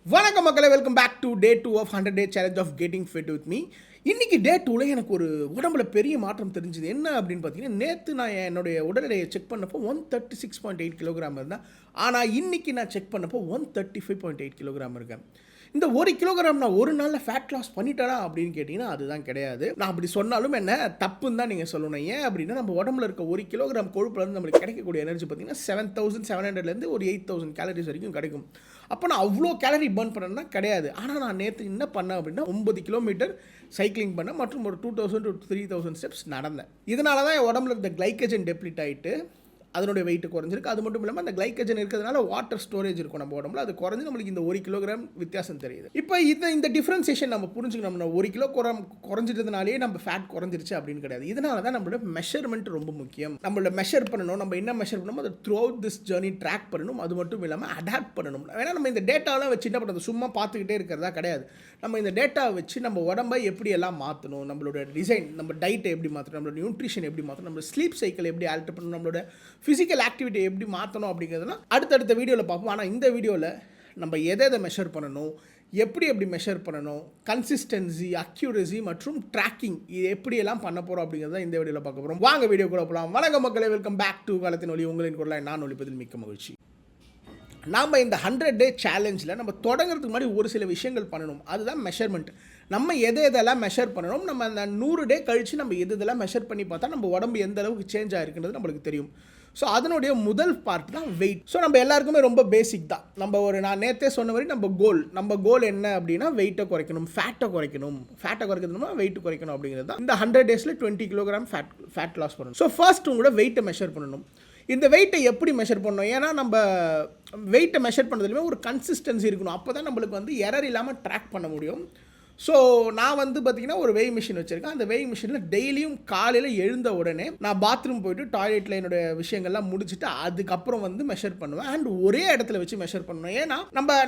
வணக்கம் மக்களே, welcome back to day 2 of 100 day challenge of getting fit with me. இன்றைக்கி day 2ல் எனக்கு ஒரு உடம்புல பெரிய மாற்றம் தெரிஞ்சுது. என்ன அப்படின்னு பார்த்தீங்கன்னா, நேற்று நான் என்னுடைய உடல் எடையை செக் பண்ணப்போ 136.8 கிலோகிராம் இருந்தேன். ஆனால் இன்றைக்கி நான் செக் பண்ணப்போ 135.8 கிலோகிராம் இருக்கேன். இந்த 1 கிலோகிராம் நான் ஒரு நாளில் ஃபேட் லாஸ் பண்ணிட்டேனா அப்படின்னு கேட்டிங்கன்னா அதுதான் கிடையாது. நான் அப்படி சொன்னாலும் என்ன தப்புன்னு தான் நீங்கள் சொல்லணும். ஏன் அப்படின்னா, நம்ம உடம்புல இருக்க 1 கிலோகிராம் கொழுப்புலேருந்து நம்மளுக்கு கிடைக்கக்கூடிய எனர்ஜி பார்த்தீங்கன்னா 7700 ஒரு 8000 கேலரிஸ் வரைக்கும் கிடைக்கும். அப்போ நான் அவ்வளோ கேலரி பர்ன் பண்ணேன்னா கிடையாது. ஆனால் நான் நேற்று என்ன பண்ணேன் அப்படின்னா 9 கிலோமீட்டர் சைக்கிளிங் பண்ணேன் மற்றும் ஒரு 2000 to 3000 ஸ்டெப்ஸ் நடந்தேன். இதனால தான் என் உடம்புல இருந்த கிளைக்கஜன் டெப்ளிட் ஆகிட்டு அதனுடைய வெயிட் குறைஞ்சிருக்கு. அது மட்டும் இல்லாமல் அந்த கிளைக்கஜன் இருக்கிறதுனால வாட்டர் ஸ்டோரேஜ் இருக்கும் நம்ம உடம்புல. அது குறைஞ்சி நம்மளுக்கு இந்த 1 கிலோகிராம் வித்தியாசம் தெரியுது. இப்போ இந்த டிஃப்ரென்சியேஷன் நம்ம புரிஞ்சுக்கணும். நம்ம 1 கிலோ குறைஞ்சிட்டதுனாலே நம்ம ஃபேட் குறைஞ்சிருச்சு அப்படின்னு கிடையாது. இதனால தான் நம்மளோட மெஷர்மெண்ட் ரொம்ப முக்கியம். நம்மளோட மெஷர் பண்ணணும். நம்ம என்ன மெஷர் பண்ணணும் அதை throughout this journey track பண்ணணும். அது மட்டும் இல்லாமல் அடாப்ட் பண்ணணும். ஏன்னா நம்ம இந்த டேட்டாவெலாம் வச்சு என்ன பண்ணுறது, சும்மா பார்த்துக்கிட்டே இருக்கிறதா கிடையாது. நம்ம இந்த டேட்டாவை வச்சு நம்ம உடம்பை எப்படி எல்லாம் மாற்றணும், நம்மளோட டிசைன், நம்ம டயட்டை எப்படி மாற்றணும், நம்மளோட நியூட்ரிஷன் எப்படி மாற்றணும், நம்மளோட ஸ்லீப் சைக்கிள் எப்படி ஆல்டர் பண்ணணும், நம்மளோட ஃபிசிக்கல் ஆக்டிவிட்டி எப்படி மாற்றணும் அப்படிங்கிறதுலாம் அடுத்தடுத்த வீடியோவில் பார்ப்போம். ஆனால் இந்த வீடியோவில் நம்ம எதை மெஷர் பண்ணணும், எப்படி மெஷர் பண்ணணும், கன்சிஸ்டன்சி, அக்யூரசி மற்றும் ட்ராக்கிங் இது எப்படியெல்லாம் பண்ண போகிறோம் அப்படிங்கிறத இந்த வீடியோவில் பார்க்க போகிறோம். வாங்க வீடியோக்குள்ள போகலாம். வணக்கம் மக்களே, வெல்கம் பேக் டு காலத்தின் ஒளி. உங்களின் குரலாய் நான் ஒளிப்பதில் மிக்க மகிழ்ச்சி. நாம் இந்த 100 டே சேலஞ்சில் நம்ம தொடங்குறதுக்கு முன்னாடி ஒரு சில விஷயங்கள் பண்ணணும். அதுதான் மெஷர்மெண்ட். நம்ம எதெல்லாம் மெஷர் பண்ணணும், நம்ம அந்த 100 டே கழித்து நம்ம எதெல்லாம் மெஷர் பண்ணி பார்த்தா நம்ம உடம்பு எந்த அளவுக்கு சேஞ்ச் ஆகிருக்குன்றது நம்மளுக்கு தெரியும். ஸோ அதனுடைய முதல் பார்ட் தான் வெயிட். ஸோ நம்ம எல்லாருக்குமே ரொம்ப பேசிக் தான். நான் நேற்றே சொன்ன மாதிரி நம்ம கோல் என்ன அப்படின்னா வெயிட்டை குறைக்கணும், ஃபேட்டை குறைக்கணும்னா வெயிட் குறைக்கணும் அப்படிங்கிறது தான். இந்த 100 டேஸில் 20 கிலோகிராம் ஃபேட் லாஸ் பண்ணணும். ஸோ ஃபர்ஸ்ட் உங்களோட வெயிட்டை மெஷர் பண்ணணும். இந்த வெயிட்டை எப்படி மெஷர் பண்ணணும், ஏன்னா நம்ம வெயிட்டை மெஷர் பண்ணுறதுலையுமே ஒரு கன்சிஸ்டன்சி இருக்கணும். அப்போ தான் நம்மளுக்கு எரர் இல்லாமல் ட்ராக் பண்ண முடியும். ஸோ நான் பார்த்திங்கன்னா ஒரு வெயிங் மிஷின் வச்சுருக்கேன். அந்த வெயிங் மிஷினில் டெய்லியும் காலையில் எழுந்த உடனே நான் பாத்ரூம் போய்ட்டு டாய்லெட்டில் என்னுடைய விஷயங்கள்லாம் முடிச்சுட்டு அதுக்கப்புறம் மெஷர் பண்ணுவேன். அண்ட் ஒரே இடத்துல வச்சு மெஷர் பண்ணுவேன். ஏன்னா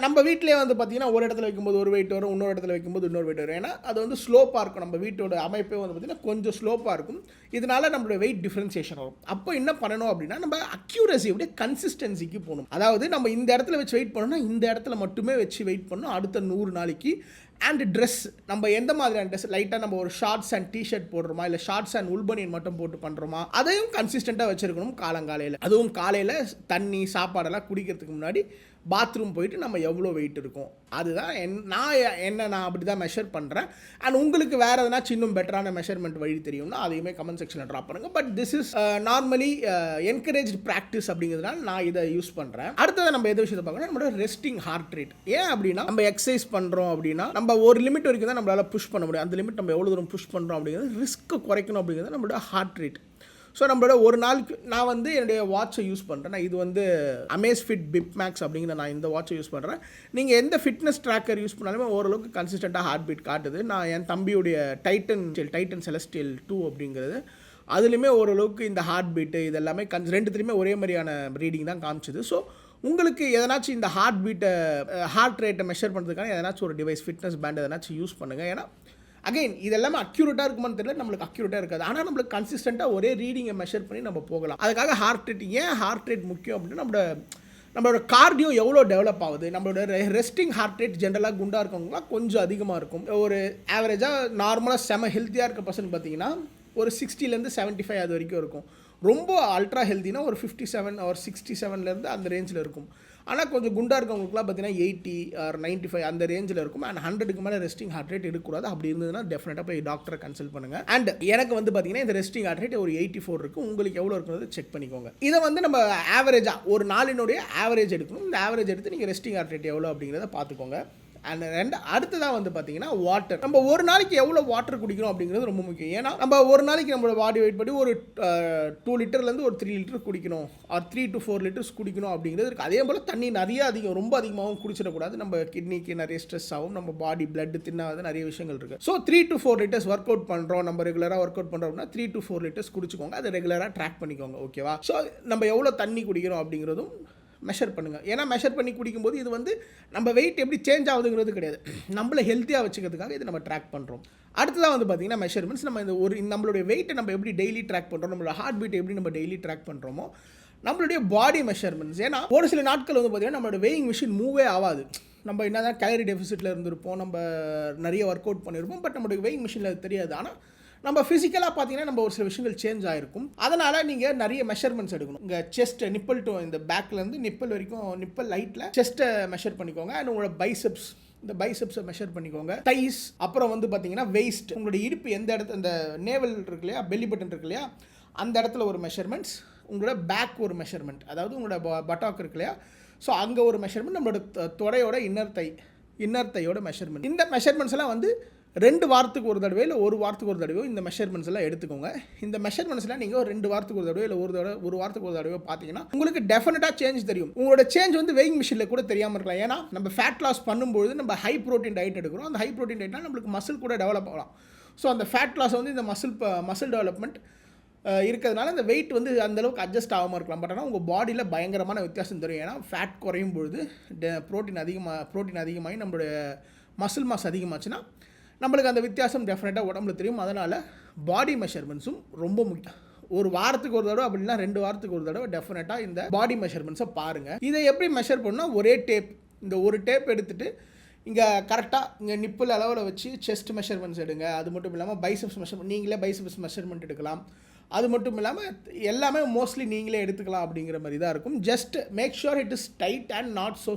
நம்ம வீட்டிலே பார்த்திங்கன்னா ஒரு இடத்துல வைக்கும்போது ஒரு வெயிட் வரும், இன்னொரு இடத்துல வைக்கும்போது இன்னொரு வெயிட் வரும். ஏன்னா அது ஸ்லோப்பாக இருக்கும். நம்ம வீட்டோட அமைப்பே பார்த்திங்கன்னா கொஞ்சம் ஸ்லோப்பாக இருக்கும். இதனால் நம்மளோட வெயிட் டிஃப்ரென்சியேஷன் வரும். அப்போ என்ன பண்ணணும் அப்படின்னா, நம்ம அக்யூரசியோட கன்சிஸ்டன்சிக்கு போகணும். அதாவது நம்ம இந்த இடத்துல வச்சு வெயிட் பண்ணணும்னா இந்த இடத்துல மட்டுமே வச்சு வெயிட் பண்ணணும் அடுத்த 100 நாளைக்கு. அண்ட் ட்ரெஸ், நம்ம எந்த மாதிரியான ட்ரெஸ், லைட்டாக நம்ம ஒரு ஷார்ட்ஸ் அண்ட் டிஷர்ட் போடுறோமா, இல்லை ஷார்ட்ஸ் அண்ட் உல்பனியன் மட்டும் போட்டு பண்ணுறோமா, அதையும் கன்சிஸ்டண்ட்டாக வச்சுருக்கணும் காலங்காலையில். அதுவும் காலையில் தண்ணி சாப்பாடெல்லாம் குடிக்கிறதுக்கு முன்னாடி பாத்ரூம் போயிட்டு நம்ம எவ்வளோ வெயிட் இருக்கும் அதுதான் நான் அப்படி தான் மெஷர் பண்ணுறேன். அண்ட் உங்களுக்கு வேறு எதனா இன்னும் பெட்டரான மெஷர்மெண்ட் வழி தெரியும்னா அதையுமே கமெண்ட் செக்ஷனில் ட்ராப் பண்ணுங்கள். But this is normally encourage practice அப்படிங்கிறதுனால நான் இதை யூஸ் பண்ணுறேன். அடுத்தது நம்ம எது விஷயத்தை பார்க்கணும், நம்மளோட ரெஸ்டிங் ஹார்ட் ரேட். ஏன் அப்படின்னா, நம்ம எக்ஸசைஸ் பண்ணுறோம் அப்படின்னா நம்ம ஒரு லிமிட் வரைக்கும் தான் நம்மளால் புஷ் பண்ண முடியும். அந்த லிமிட் நம்ம எவ்வளோ தூரம் புஷ் பண்ணுறோம் அப்படிங்கிறது, ரிஸ்க் குறைக்கணும் அப்படிங்கிறது நம்மளோட ஹார்ட் ரேட். ஸோ நம்மளோட ஒரு நாளுக்கு நான் என்னுடைய வாட்சை யூஸ் பண்ணுறேன். நான் இது அமேஸ்ஃபிட் பிப் மேக்ஸ் அப்படிங்கிற நான் இந்த வாட்சை யூஸ் பண்ணுறேன். நீங்கள் எந்த ஃபிட்னஸ் ட்ராக்கர் யூஸ் பண்ணாலுமே ஓரளவுக்கு கன்சிஸ்டண்ட்டாக ஹார்ட் பீட் காட்டுது. நான் என் தம்பியுடைய டைட்டன் செலஸ்டியல் 2 அப்படிங்கிறது அதுலேயுமே ஓரளவுக்கு இந்த ஹார்ட் பீட்டு இதெல்லாமே ரெண்டுத்துலேயுமே ஒரே மாதிரியான ரீடிங் தான் காமிச்சிது. ஸோ உங்களுக்கு எதனாச்சும் இந்த ஹார்ட் ரேட்டை மெஷர் பண்ணுறதுக்கான எதனாச்சும் ஒரு டிவைஸ், ஃபிட்னஸ் பேண்ட் எதனாச்சும் யூஸ் பண்ணுங்கள். ஏன்னா அகைன் இதெல்லாமே அக்யூரேட்டாக இருக்குமான்னு தெரியல, நம்மளுக்கு அக்யூரேட்டாக இருக்காது. ஆனால் நம்மளுக்கு கன்சிஸ்டண்ட்டாக ஒரே ரீடிங்கை மெஷர் பண்ணி நம்ம போகலாம். அதுக்காக ஹார்ட் ரேட் முக்கியம் அப்படின்னா, நம்மளோட கார்டியோ எவ்வளோ டெவலப் ஆகுது, நம்மளோட ரெஸ்டிங் ஹார்ட் ரேட் ஜென்ரலாக குண்டாக இருக்கவங்களாம் கொஞ்சம் அதிகமாக இருக்கும். ஒரு ஆவரேஜாக நார்மலாக ஹெல்த்தியாக இருக்க பர்சன் பார்த்தீங்கன்னா ஒரு 60 to 75 அது வரைக்கும் இருக்கும். ரொம்ப அல்ட்ரா ஹெல்த்தினா ஒரு 57 or 67 அந்த ரேஞ்சில் இருக்கும். ஆனால் கொஞ்சம் குண்டாக இருக்கவங்களுக்குலாம் பார்த்தீங்கன்னா 80 or 95 அந்த ரேஞ்சில் இருக்கும். அண்ட் 100க்கு மேலே ரெஸ்டிங் ஹார்ட் ரேட் இருக்கக்கூடாது. அப்படி இருந்ததுன்னா டெஃபினட்டாக போய் டாக்டரை கன்சல்ட் பண்ணுங்கள். அண்ட் எனக்கு பார்த்தீங்கன்னா இந்த ரெஸ்டிங் ஹார்ட் ரேட் ஒரு 84 இருக்குது. உங்களுக்கு எவ்வளோ இருக்கிறது செக் பண்ணிக்கோங்க. இதை நம்ம ஆவரேஜாக ஒரு நாளினுடைய ஆவரேஜ் எடுக்கணும். இந்த ஆவரேஜ் எடுத்து நீங்கள் ரெஸ்டிங் ஹார்ட் ரேட் எவ்வளோ அப்படிங்கிறத பார்த்துக்கோங்க. அண்ட் அடுத்ததான் பார்த்தீங்கன்னா வாட்டர். நம்ம ஒரு நாளைக்கு எவ்வளோ வாட்டர் குடிக்கணும் அப்படிங்கிறது ரொம்ப முக்கியம். ஏன்னா நம்ம ஒரு நாளைக்கு நம்மளோட பாடி வெயிட் படி ஒரு 2 லிட்டர்லேருந்து ஒரு 3 லிட்டர் குடிக்கணும், ஆர் 3 to 4 லிட்டர்ஸ் குடிக்கணும் அப்படிங்கிறது இருக்குது. அதே போல் தண்ணி ரொம்ப அதிகமாகவும் குடிச்சிடக்கூடாது. நம்ம கிட்னிக்கு நிறைய ஸ்ட்ரெஸ் ஆகும், நம்ம பாடி பிளட் தின்னாவது நிறைய விஷயங்கள் இருக்குது. So 3 to 4 litres work out பண்ணுறோம், நம்ம ரெகுலராக ஒர்க் அவுட் பண்ணுறோம் அப்படின்னா 3 to 4 லிட்டர்ஸ் குடிச்சிக்கோங்க. அதை ரெகுலராக ட்ராக் பண்ணிக்கோங்க. ஓகேவா? ஸோ நம்ம எவ்வளோ தண்ணி குடிக்கிறோம் அப்படிங்கிறதும் மெஷர் பண்ணுங்கள். ஏன்னா மெஷர் பண்ணி குடிக்கும்போது இது நம்ம வெயிட் எப்படி சேஞ்ச் ஆகுதுங்கிறது கிடையாது, நம்மளை ஹெல்த்தியாக வச்சுக்கிறதுக்காக இது நம்ம ட்ராக் பண்ணுறோம். அடுத்ததாக பார்த்தீங்கன்னா மெஷர்மெண்ட்ஸ். நம்ம நம்மளுடைய வெயிட்டை நம்ம எப்படி டெய்லி ட்ராக் பண்ணுறோம், நம்மளோட ஹார்ட் பீட் எப்படி நம்ம டெய்லி ட்ராக் பண்ணுறோமோ நம்மளுடைய பாடி மெஷர்மெண்ட்ஸ். ஏன்னா ஒரு சில நாட்கள் பார்த்தீங்கன்னா நம்மளோட வெயிங் மிஷின் மூவே ஆகாது. நம்ம என்ன தான் கேலரி டெஃபிசிட்டில் இருந்திருப்போம், நம்ம நிறைய ஒர்க் அவுட் பண்ணியிருப்போம், பட் நம்மளுக்கு வெயிங் மிஷினில் அது தெரியாது. ஆனால் நம்ம ஃபிசிக்கலாக பார்த்தீங்கன்னா நம்ம ஒரு சில விஷயங்கள் சேஞ்ச் ஆகிருக்கும். அதனால் நீங்கள் நிறைய மெஷர்மெண்ட்ஸ் எடுக்கணும். உங்கள் செஸ்ட் நிப்பிள் டு இந்த பேக்லேருந்து நிப்பிள் வரைக்கும், நிப்பிள் லைட்டில் செஸ்ட்டை மெஷர் பண்ணிக்கோங்க. அண்ட் உங்களோட பைசெப்ஸ், இந்த பைசெப்ஸை மெஷர் பண்ணிக்கோங்க. தைஸ், அப்புறம் வந்து பார்த்தீங்கன்னா வெயிஸ்ட், உங்களுடைய இடுப்பு எந்த இடத்துல, இந்த நேவல் இருக்கு இல்லையா, பெல்லி பட்டன் இருக்கு இல்லையா, அந்த இடத்துல ஒரு மெஷர்மெண்ட்ஸ், உங்களோட பேக் ஒரு மெஷர்மெண்ட், அதாவது உங்களோட பட்டாக் இருக்கு இல்லையா, ஸோ அங்கே ஒரு மெஷர்மெண்ட், நம்மளோட தொடையோட இன்னர் தையோட மெஷர்மெண்ட். இந்த மெஷர்மெண்ட்ஸ் எல்லாம் வந்து 2 வாரத்துக்கு ஒரு தடவை இல்லை 1 வாரத்துக்கு ஒரு தடவையோ இந்த மெஷர்மெண்ட்ஸ் எல்லாம் எடுத்துக்கோங்க. இந்த மெஷர்மெண்ட்ஸ்லாம் நீங்கள் 2 வாரத்துக்கு ஒரு தடவை இல்லை ஒரு வாரத்துக்கு ஒரு தடவை பார்த்தீங்கன்னா உங்களுக்கு டெஃபினட்டாக சேஞ்ச் தெரியும். உங்களோட சேஞ்ச் வந்து வெயிங் மிஷினில் கூட தெரியாமல் இருக்கலாம். ஏன்னா நம்ம ஃபேட் லாஸ் பண்ணும்போது நம்ம ஹை ப்ரோட்டீன் டயட் எடுக்கிறோம். அந்த ஹை ப்ரோட்டீன் டயட்னா நம்மளுக்கு மசில் கூட டெவலப் ஆகலாம். ஸோ அந்த ஃபேட் லாஸ் வந்து இந்த மசில் டெவலப்மெண்ட் இருக்கிறதுனால இந்த வெயிட் வந்து அந்தளவுக்கு அட்ஜஸ்ட் ஆகாமல் இருக்கலாம். பட் ஆனால் உங்கள் பாடியில் பயங்கரமான வித்தியாசம் தெரியும். ஏன்னா ஃபேட் குறையும் பொழுது ப்ரோட்டீன் அதிகமாகி நம்மளுடைய மசில் மாஸ் அதிகமாச்சுன்னா நம்மளுக்கு அந்த வித்தியாசம் டெஃபினட்டாக உடம்புல தெரியும். அதனால் பாடி மெஷர்மெண்ட்ஸும் ரொம்ப முக்கியம். ஒரு வாரத்துக்கு ஒரு தடவை அப்படின்னா 2 வாரத்துக்கு ஒரு தடவை டெஃபினட்டாக இந்த பாடி மெஷர்மெண்ட்ஸை பாருங்கள். இதை எப்படி மெஷர் பண்ணால் ஒரே டேப், இந்த ஒரு டேப் எடுத்துகிட்டு இங்கே கரெக்டாக இங்கே நிப்பிள் அளவில் வச்சு செஸ்ட் மெஷர்மெண்ட்ஸ் எடுங்க. அது மட்டும் இல்லாமல் பைசெப்ஸ் மெஷர்மெண்ட், நீங்களே பைசெப்ஸ் மெஷர்மெண்ட் எடுக்கலாம். அது மட்டும் இல்லாமல் எல்லாமே மோஸ்ட்லி நீங்களே எடுத்துக்கலாம் அப்படிங்கிற மாதிரி தான் இருக்கும். Just make sure it is tight and not so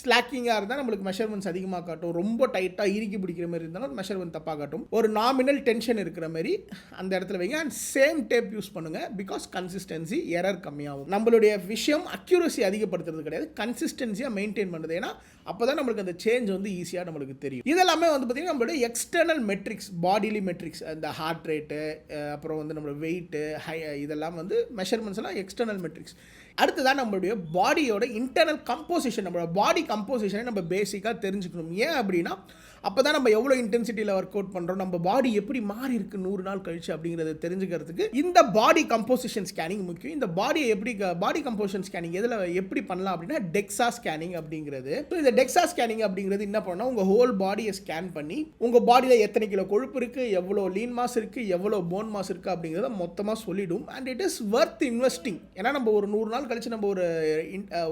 ஸ்லாக்கிங்காக இருந்தால் நம்மளுக்கு மெஷர்மெண்ட்ஸ் அதிகமாக காட்டும். ரொம்ப டைட்டாக இறுக்கி பிடிக்கிற மாதிரி இருந்தாலும் மெஷர்மெண்ட் தப்பாக காட்டும். ஒரு நாமினல் டென்ஷன் இருக்கிற மாதிரி அந்த இடத்துல வைங்க. அண்ட் சேம் டேப் யூஸ் பண்ணுங்கள். பிகாஸ் கன்சிஸ்டன்சி எரர் கம்மியாகும். நம்மளுடைய விஷயம் அக்யூரசி அதிகப்படுத்துறது கிடையாது, கன்சிஸ்டன்சியாக மெயின்டைன் பண்ணுறது. ஏன்னா அப்போ தான் நம்மளுக்கு அந்த சேஞ்ச் வந்து ஈஸியாக நம்மளுக்கு தெரியும். இதெல்லாமே வந்து பார்த்திங்கன்னா நம்மளுடைய எக்ஸ்டர்னல் மெட்ரிக்ஸ், பாடிலி மெட்ரிக்ஸ், இந்த ஹார்ட் ரேட்டு, அப்புறம் வந்து நம்மளோட வெயிட்டு, இதெல்லாம் வந்து மெஷர்மெண்ட்ஸ் எல்லாம் எக்ஸ்டர்னல் மெட்ரிக்ஸ். அடுத்ததான் நம்மளுடைய பாடியோட இன்டர்னல் கம்போசிஷன், நம்மளோட பாடி கம்போசிஷனை நம்ம பேசிக்காக தெரிஞ்சுக்கணும். ஏன் அப்படின்னா அப்போ தான் நம்ம எவ்வளோ இன்டென்சிட்டியில் ஒர்க் அவுட் பண்ணுறோம், நம்ம பாடி எப்படி மாறி இருக்கு 100 நாள் கழிச்சு அப்படிங்கிறத தெரிஞ்சுக்கிறதுக்கு இந்த பாடி கம்போசிஷன் ஸ்கேனிங் முக்கியம். இந்த பாடி கம்போசிஷன் ஸ்கேனிங் எதில் எப்படி பண்ணலாம் அப்படின்னா டெக்ஸா ஸ்கேனிங் அப்படிங்கிறது. ஸோ இந்த டெக்ஸா ஸ்கேனிங் அப்படிங்கிறது என்ன பண்ணால் உங்கள் ஹோல் பாடியை ஸ்கேன் பண்ணி உங்கள் பாடியில் எத்தனை கிலோ கொழுப்பு இருக்குது, எவ்வளோ லீன் மாஸ் இருக்குது, எவ்வளோ போன் மாஸ் இருக்குது அப்படிங்கிறத மொத்தமாக சொல்லிடும். And it is worth investing. ஏன்னா நம்ம ஒரு 100 நாள் கழிச்சு நம்ம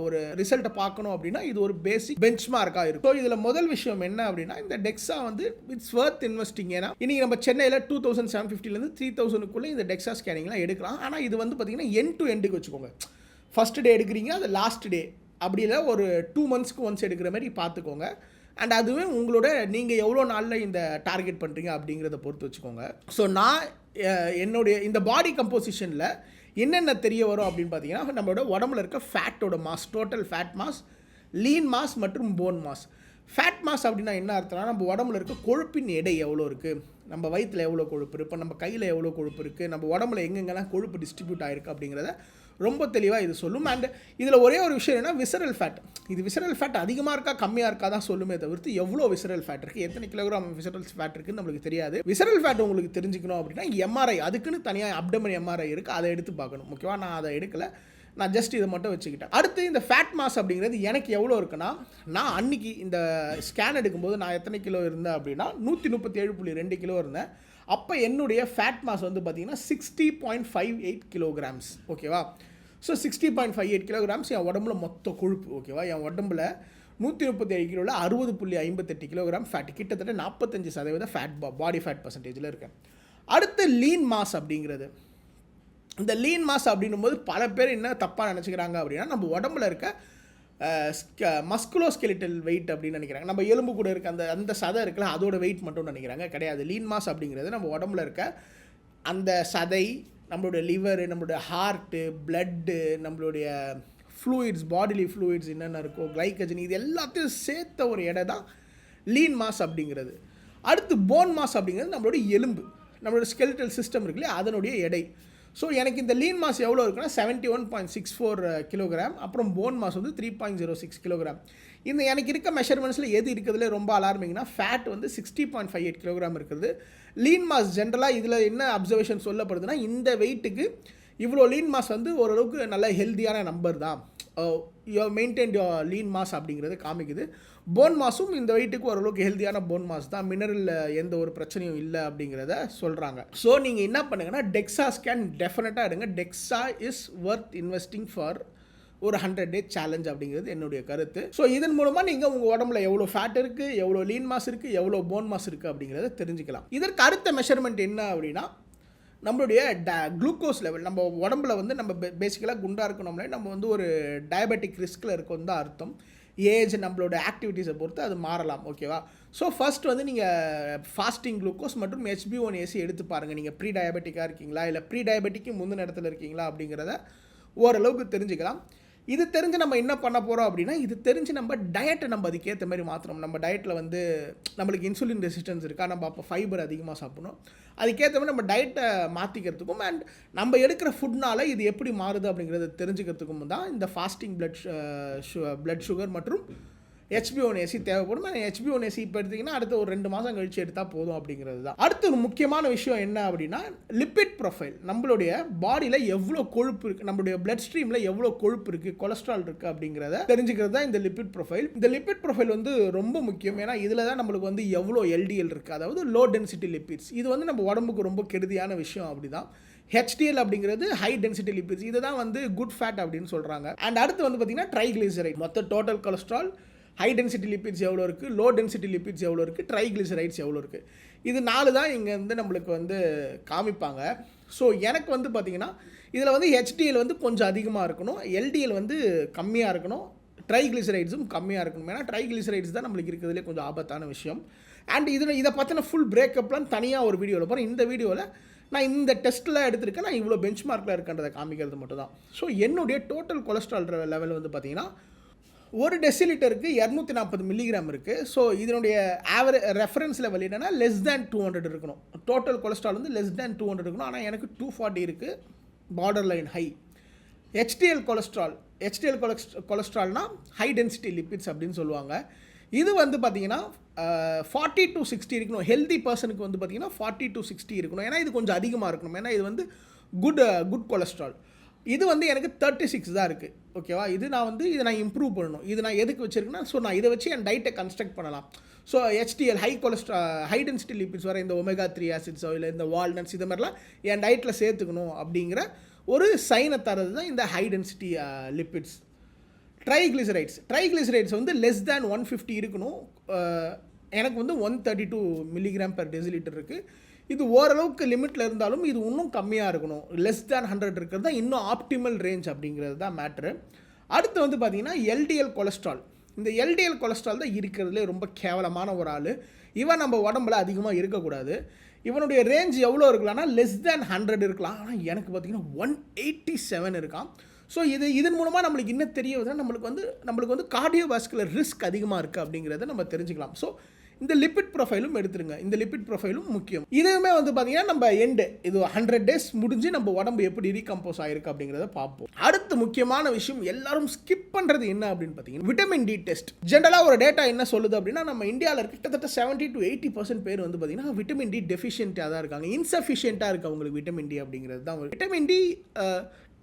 ஒரு ரிசல்ட்டை பார்க்கணும் அப்படின்னா இது ஒரு பேசிக் பெஞ்ச் மார்க்காக இருக்கும். ஸோ இதில் முதல் விஷயம் என்ன அப்படின்னா இந்த டெக்ஸா வந்து இட்ஸ் வர்த் இன்வெஸ்டிங். ஏன்னா இன்னைக்கு நம்ம சென்னையில் 2750 3000 இந்த டெக்ஸா ஸ்கேனிங்லாம் எடுக்கலாம். ஆனால் இது வந்து பார்த்தீங்கன்னா எண்ட் டு எண்டுக்கு வச்சுக்கோங்க. ஃபர்ஸ்ட் டே எடுக்கிறீங்க, அது லாஸ்ட் டே அப்படி இல்லை, ஒரு 2 மந்த்ஸ்க்கு ஒன்ஸ் எடுக்கிற மாதிரி பார்த்துக்கோங்க. அண்ட் அதுவே உங்களோட நீங்கள் எவ்வளோ நாளில் இந்த டார்கெட் பண்ணுறீங்க அப்படிங்கிறத பொறுத்து வச்சுக்கோங்க. ஸோ நான் என்னுடைய இந்த பாடி கம்போசிஷனில் என்னென்ன தெரிய வரும் அப்படின்னு பார்த்தீங்கன்னா நம்மளோட உடம்புல இருக்க ஃபேட்டோட மாஸ், total fat mass, lean mass மற்றும் போன் மாஸ். ஃபேட் மாஸ் அப்படின்னா என்ன அர்த்தம்னா நம்ம உடம்புல இருக்க கொழுப்பின் எடை எவ்வளோ இருக்குது, நம்ம வயிற்றில் எவ்வளோ கொழுப்பு இருக்குது, இப்போ நம்ம கையில் எவ்வளோ கொழுப்பு இருக்குது, நம்ம உடம்புல எங்கெங்கெல்லாம் கொழுப்பு டிஸ்ட்ரிபியூட் ஆகிருக்கு அப்படிங்கிறத ரொம்ப தெளிவாக இது சொல்லும். அண்ட் இதில் ஒரே ஒரு விஷயம் என்ன, விசரல் ஃபேட். இது விசரல் ஃபேட் அதிகமாக இருக்கா கம்மியாக இருக்கா தான் சொல்லுமே தவிர்த்து எவ்வளோ விசரல் ஃபேட் இருக்குது, எத்தனை கிலோகிராம் விசரல் ஃபேட் இருக்குன்னு நம்மளுக்கு தெரியாது. விசரல் ஃபேட் உங்களுக்கு தெரிஞ்சுக்கணும் அப்படின்னா எம்ஆர்ஐ, அதுக்குன்னு தனியாக அப்டமன் எம்ஆர்ஐ இருக்குது, அதை எடுத்து பார்க்கணும். முக்கியமாக நான் அதை எடுக்கலை, நான் ஜஸ்ட் இதை மட்டும் வச்சுக்கிட்டேன். அடுத்து இந்த ஃபேட் மாஸ் அப்படிங்கிறது எனக்கு எவ்வளோ இருக்குன்னா, நான் அன்றைக்கி இந்த ஸ்கேன் எடுக்கும்போது நான் எத்தனை கிலோ இருந்தேன் அப்படின்னா 137.2 கிலோ இருந்தேன். அப்போ என்னுடைய ஃபேட் மாஸ் வந்து பார்த்திங்கன்னா 60.58 கிலோகிராம்ஸ். ஓகேவா? ஸோ 60.58 கிலோகிராம்ஸ் என் உடம்புல மொத்த கொழுப்பு. ஓகேவா? என் உடம்புல 137 கிலோவில் 60.58 கிலோகிராம் ஃபேட், கிட்டத்தட்ட 45% ஃபேட், பாடி ஃபேட் பர்சன்டேஜில் இருக்கேன். அடுத்து லீன் மாஸ் அப்படிங்கிறது. இந்த லீன் மாஸ் அப்படின்னும் போது பல பேர் என்ன தப்பாக நினச்சிக்கிறாங்க அப்படின்னா நம்ம உடம்புல இருக்க மஸ்குலோஸ்கெலிட்டல் வெயிட் அப்படின்னு நினைக்கிறாங்க. நம்ம எலும்பு கூட இருக்க அந்த சதை இருக்குல்ல அதோட வெயிட் மட்டும் நினைக்கிறாங்க. கிடையாது. லீன் மாஸ் அப்படிங்கிறது நம்ம உடம்புல இருக்க அந்த சதை, நம்மளுடைய லிவரு, நம்மளுடைய ஹார்ட்டு, பிளட்டு, நம்மளுடைய ஃப்ளூயிட்ஸ், பாடிலி ஃப்ளூயிட்ஸ் என்னென்ன இருக்கோ, கிளைக்கஜன், இது எல்லாத்தையும் சேர்த்த ஒரு எடை தான் லீன் மாஸ் அப்படிங்கிறது. அடுத்து போன் மாஸ் அப்படிங்கிறது நம்மளுடைய எலும்பு, நம்மளோட ஸ்கெலிட்டல் சிஸ்டம் இருக்குல்லையா அதனுடைய எடை. ஸோ எனக்கு இந்த லீன் மாஸ் எவ்வளோ இருக்குன்னா 71.64 கிலோகிராம், அப்புறம் போன் மாஸ் வந்து 3.06 கிலோகிராம். இந்த எனக்கு இருக்க மெஷர்மெண்ட்ஸில் எது இருக்கிறதுல ரொம்ப அலார்மிங்னா ஃபேட் வந்து 60.58 கிலோகிராம் இருக்குது. லீன் மாஸ் ஜென்ரலாக இதில் என்ன அப்சர்வேஷன் சொல்லப்படுதுன்னா இந்த வெயிட்டுக்கு இவ்வளோ லீன் மாஸ் வந்து ஓரளவுக்கு நல்ல ஹெல்த்தியான நம்பர் தான், you maintain your lean mass அப்படிங்கிறது காமிக்குது. போன் மாஸும் இந்த வெயிட்டுக்கு ஓரளவுக்கு ஹெல்த்தியான போன் மாஸ் தான், மினரலில் எந்த ஒரு பிரச்சனையும் இல்லை அப்படிங்கிறத சொல்கிறாங்க. ஸோ நீங்கள் என்ன பண்ணுங்கன்னா டெக்ஸா ஸ்கேன் டெஃபினட்டாக எடுங்க. DEXA is worth investing for ஒரு 100 டே சேலஞ்ச் அப்படிங்கிறது என்னுடைய கருத்து. ஸோ இதன் மூலமாக நீங்கள் உங்கள் உடம்புல எவ்வளோ ஃபேட் இருக்குது, எவ்வளோ லீன் மாஸ் இருக்குது, எவ்வளோ போன் மாஸ் இருக்குது அப்படிங்கிறத தெரிஞ்சுக்கலாம். இதற்கு அடுத்த மெஷர்மெண்ட் என்ன அப்படின்னா நம்மளுடைய குளுக்கோஸ் லெவல். நம்ம உடம்புல வந்து நம்ம பேசிக்கலாக குண்டாக இருக்கணும்னா நம்ம வந்து ஒரு டயபெட்டிக் ரிஸ்கில் இருக்கோம் தான் அர்த்தம். ஏஜ் நம்மளோட ஆக்டிவிட்டீஸை பொறுத்து அது மாறலாம். ஓகேவா? ஸோ ஃபர்ஸ்ட் வந்து நீங்கள் ஃபாஸ்டிங் குளுக்கோஸ் மற்றும் HbA1c எடுத்து பாருங்கள். நீங்கள் ப்ரீ டயபெட்டிக்காக இருக்கீங்களா இல்லை ப்ரீ டயபெட்டிக்கு முந்தின இடத்துல இருக்கீங்களா அப்படிங்கிறத ஓரளவுக்கு தெரிஞ்சுக்கலாம். இது தெரிஞ்சு நம்ம என்ன பண்ண போகிறோம் அப்படின்னா, இது தெரிஞ்சு நம்ம டயட்டை நம்ம அதுக்கேற்ற மாதிரி மாற்றணும். நம்ம டயட்டில் வந்து நம்மளுக்கு இன்சுலின் ரெசிஸ்டன்ஸ் இருக்கா, நம்ம அப்போ ஃபைபர் அதிகமாக சாப்பிடணும். அதுக்கேற்ற மாதிரி நம்ம டயட்டை மாற்றிக்கிறதுக்கும் அண்ட் நம்ம எடுக்கிற ஃபுட்னால் இது எப்படி மாறுது அப்படிங்கிறத தெரிஞ்சுக்கிறதுக்கும் தான் இந்த ஃபாஸ்டிங் பிளட் சுகர் மற்றும் HbA1c தேவைப்படும். HbA1c இப்போ எடுத்திங்கன்னா அடுத்த ஒரு 2 மாதம் கழிச்சு எடுத்தால் போதும் அப்படிங்கிறது தான். அடுத்த ஒரு முக்கியமான விஷயம் என்ன அப்படின்னா லிப்பிட் ப்ரொஃபைல். நம்மளுடைய பாடியில் எவ்வளோ கொழுப்பு இருக்குது, நம்மளுடைய பிளட் ஸ்ட்ரீமில் எவ்வளோ கொழுப்பு இருக்குது, கொலஸ்ட்ரால் இருக்குது அப்படிங்கிறத தெரிஞ்சுக்கிறது தான் இந்த லிப்பிட் ப்ரொஃபைல். இந்த லிப்பிட் ப்ரொஃபைல் வந்து ரொம்ப முக்கியம். ஏன்னா இதில் தான் நம்மளுக்கு வந்து எவ்வளோ LDL இருக்குது, அதாவது லோ டென்சிட்டி லிப்பிட்ஸ். இது வந்து நம்ம உடம்புக்கு ரொம்ப கெடுதியான விஷயம். அப்படி தான் HDL அப்படிங்கிறது ஹை டென்சிட்டி லிப்பிட்ஸ். இதை தான் வந்து குட் ஃபேட் அப்படின்னு சொல்கிறாங்க. அண்ட் அடுத்து வந்து பார்த்திங்கன்னா ட்ரைக்ளிசரைட். மொத்த total cholesterol, high density lipids எவ்வளோ இருக்குது, லோ டென்சிட்டி லிப்பிட்ஸ் எவ்வளோ இருக்குது, ட்ரைக்ளிசரைட்ஸ் எவ்வளோ இருக்குது. இது 4 தான் இங்கே வந்து நம்மளுக்கு வந்து காமிப்பாங்க. ஸோ எனக்கு வந்து பார்த்திங்கன்னா இதில் வந்து HDL வந்து கொஞ்சம் அதிகமாக இருக்கணும், LDL வந்து கம்மியாக இருக்கணும், ட்ரைக்ளிசரைட்ஸும் கம்மியாக இருக்கணும். ஏன்னா ட்ரைக்ளிசரைட்ஸ் தான் நம்மளுக்கு இருக்கிறதுலே கொஞ்சம் ஆபத்தான விஷயம். அண்ட் இதை பற்றின ஃபுல் பிரேக்கப்லாம் தனியாக ஒரு வீடியோவில் போகிறேன். இந்த வீடியோவில் நான் இந்த டெஸ்ட்டில் எடுத்திருக்கேன், நான் இவ்வளோ பெஞ்ச் மார்க்கில் இருக்கின்றதை காமிக்கிறது மட்டும் தான். ஸோ என்னுடைய டோட்டல் கொலஸ்ட்ரால் லெவல் வந்து பார்த்திங்கன்னா 1 டெசிலிட்டருக்கு 240 மில்லிகிராம் இருக்குது. ஸோ இதனுடைய ரெஃபரன்ஸ் லெவல் என்னென்னா லெஸ் தேன் 200 இருக்கணும். டோட்டல் கொலஸ்ட்ரால் வந்து லெஸ் தேன் 200 இருக்கணும். ஆனால் எனக்கு 240 இருக்குது, பார்டர் லைன் ஹை. HDL கொலஸ்ட்ரால்னா ஹை டென்சிட்டி லிப்பிட்ஸ் அப்படின்னு சொல்லுவாங்க. இது வந்து பார்த்திங்கன்னா 40 to 60 இருக்கணும். ஹெல்தி பர்சனுக்கு வந்து பார்த்திங்கன்னா 40 to 60 இருக்கணும். ஏன்னா இது கொஞ்சம் அதிகமாக இருக்கணும். ஏன்னா இது வந்து குட் கொலஸ்ட்ரால். இது வந்து எனக்கு 36 தான் இருக்குது. ஓகேவா? இதை நான் இம்ப்ரூவ் பண்ணணும். இது நான் எதுக்கு வச்சுருக்கேன்னா, ஸோ நான் இதை வச்சு என் டயட்டை கன்ஸ்ட்ரக்ட் பண்ணலாம். So HDL high density lipids வர இந்த omega-3 ஆசிட்ஸோ இல்லை இந்த வால்நட்ஸ் இது மாதிரிலாம் என் டயட்டில் சேர்த்துக்கணும் அப்படிங்கிற ஒரு சைனை தரது தான் இந்த ஹை டென்சிட்டி லிப்பிட்ஸ். ட்ரைக்ளிசரைட்ஸ் வந்து லெஸ் தேன் 150 இருக்கணும். எனக்கு வந்து 132 மில்லிகிராம் பெர் டெசிலிட்டர் இருக்குது. இது ஓரளவுக்கு லிமிட்டில் இருந்தாலும் இது இன்னும் கம்மியாக இருக்கணும். லெஸ் தேன் 100 இருக்கிறது தான் இன்னும் ஆப்டிமல் ரேஞ்ச் அப்படிங்கிறது தான் மேட்ரு. அடுத்து வந்து பார்த்திங்கன்னா LDL கொலஸ்ட்ரால். இந்த LDL கொலஸ்ட்ரால் தான் இருக்கிறதுலே ரொம்ப கேவலமான ஒரு ஆள். இவன் நம்ம உடம்புல அதிகமாக இருக்கக்கூடாது. இவனுடைய ரேஞ்ச் எவ்வளோ இருக்கலாம்னா லெஸ் தேன் 100 இருக்கலாம். ஆனால் எனக்கு பார்த்திங்கன்னா 187 இருக்கான். ஸோ இதன் மூலமாக நம்மளுக்கு இன்னும் தெரிய வருதுன்னா நம்மளுக்கு வந்து கார்டியோவாஸ்குலர் ரிஸ்க் அதிகமாக இருக்குது அப்படிங்கிறத நம்ம தெரிஞ்சுக்கலாம். ஸோ இந்த லிப்பிட் ப்ரொஃபைலும் எடுத்துருங்க. இந்த லிப்பிட் ப்ரொஃபைலும் முக்கியம். இதுவுமே வந்து பார்த்தீங்கன்னா நம்ம இது 100 டேஸ் முடிஞ்சு நம்ம உடம்பு எப்படி ரீகம்போஸ் ஆகிருக்கு அப்படிங்கிறத பார்ப்போம். அடுத்து முக்கியமான விஷயம் எல்லாரும் ஸ்கிப் பண்ணுறது என்ன அப்படின்னு பார்த்தீங்கன்னா விட்டமின் D டெஸ்ட். ஜென்ரலாக ஒரு டேட்டா என்ன சொல்லுது அப்படின்னா நம்ம இந்தியாவில் கிட்டத்தட்ட 70 to 80% பேர் வந்து பார்த்தீங்கன்னா விட்டமின் D டெஃபிஷியண்ட்டாக தான் இருக்காங்க. இன்சஃபிஷியண்ட்டாக இருக்குது அவங்களுக்கு விட்டமின் D அப்படிங்கிறது தான். விட்டமின் D